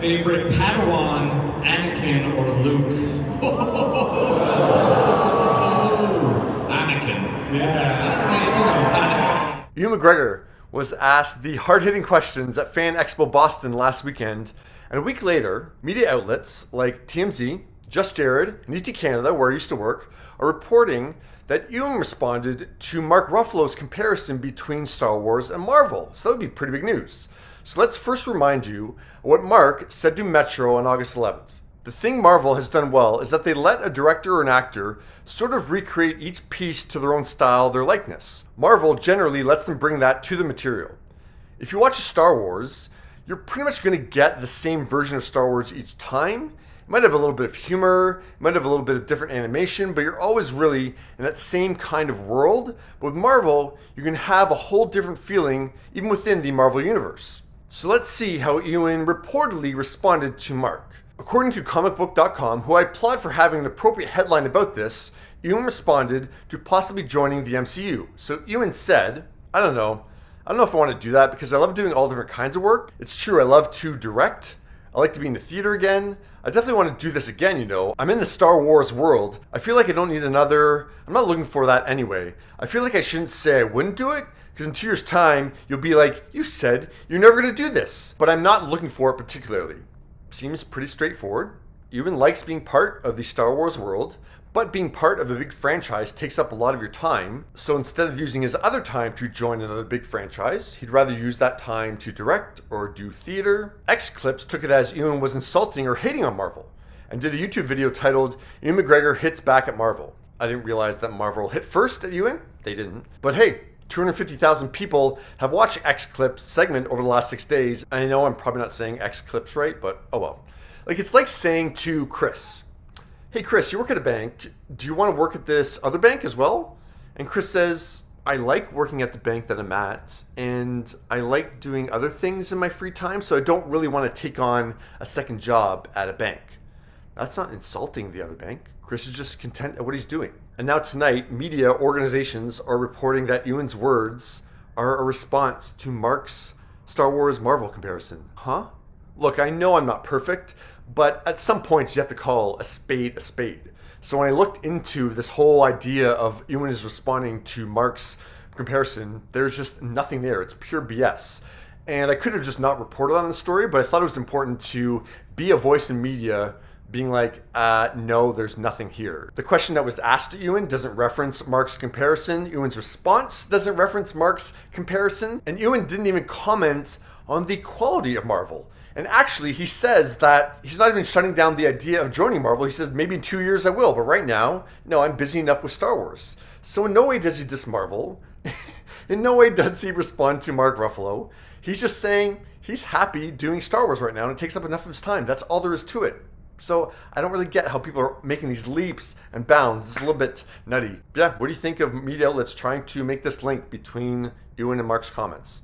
Favorite Padawan, Anakin or Luke? Anakin. Yeah. Ewan McGregor was asked the hard-hitting questions at Fan Expo Boston last weekend, and a week later, media outlets like TMZ, Just Jared, and ET Canada, where I used to work, are reporting that Ewan responded to Mark Ruffalo's comparison between Star Wars and Marvel. So that would be pretty big news. So let's first remind you of what Mark said to Metro on August 11th. The thing Marvel has done well is that they let a director or an actor sort of recreate each piece to their own style, their likeness. Marvel generally lets them bring that to the material. If you watch a Star Wars, you're pretty much going to get the same version of Star Wars each time. It might have a little bit of humor, it might have a little bit of different animation, but you're always really in that same kind of world. But with Marvel, you can have a whole different feeling even within the Marvel universe. So let's see how Ewan reportedly responded to Mark. According to comicbook.com, who I applaud for having an appropriate headline about this, Ewan responded to possibly joining the MCU. So Ewan said, I don't know if I want to do that because I love doing all different kinds of work. It's true, I love to direct. I like to be in the theater again. I definitely want to do this again, you know. I'm in the Star Wars world. I feel like I don't need another. I'm not looking for that anyway. I feel like I shouldn't say I wouldn't do it, because in 2 years' time, you'll be like, you said you're never going to do this. But I'm not looking for it particularly. Seems pretty straightforward. Ewan likes being part of the Star Wars world, but being part of a big franchise takes up a lot of your time. So instead of using his other time to join another big franchise, he'd rather use that time to direct or do theater. X-Clips took it as Ewan was insulting or hating on Marvel, and did a YouTube video titled, Ewan McGregor Hits Back at Marvel. I didn't realize that Marvel hit first at Ewan. They didn't. But hey, 250,000 people have watched X-Clips segment over the last 6 days. I know I'm probably not saying X-Clips right, but oh well. Like, it's like saying to Chris, hey Chris, you work at a bank. Do you want to work at this other bank as well? And Chris says, I like working at the bank that I'm at, and I like doing other things in my free time, so I don't really want to take on a second job at a bank. That's not insulting the other bank. Chris is just content at what he's doing. And now tonight, media organizations are reporting that Ewan's words are a response to Mark's Star Wars Marvel comparison. Huh? Look, I know I'm not perfect, but at some points you have to call a spade a spade. So when I looked into this whole idea of Ewan is responding to Mark's comparison, there's just nothing there. It's pure BS. And I could have just not reported on the story, but I thought it was important to be a voice in media being like, no, there's nothing here. The question that was asked to Ewan doesn't reference Mark's comparison. Ewan's response doesn't reference Mark's comparison. And Ewan didn't even comment on the quality of Marvel. And actually, he says that he's not even shutting down the idea of joining Marvel. He says, maybe in 2 years I will, but right now, no, I'm busy enough with Star Wars. So in no way does he diss Marvel. In no way does he respond to Mark Ruffalo. He's just saying he's happy doing Star Wars right now, and it takes up enough of his time. That's all there is to it. So I don't really get how people are making these leaps and bounds. It's a little bit nutty. Yeah, what do you think of media outlets trying to make this link between Ewan and Mark's comments?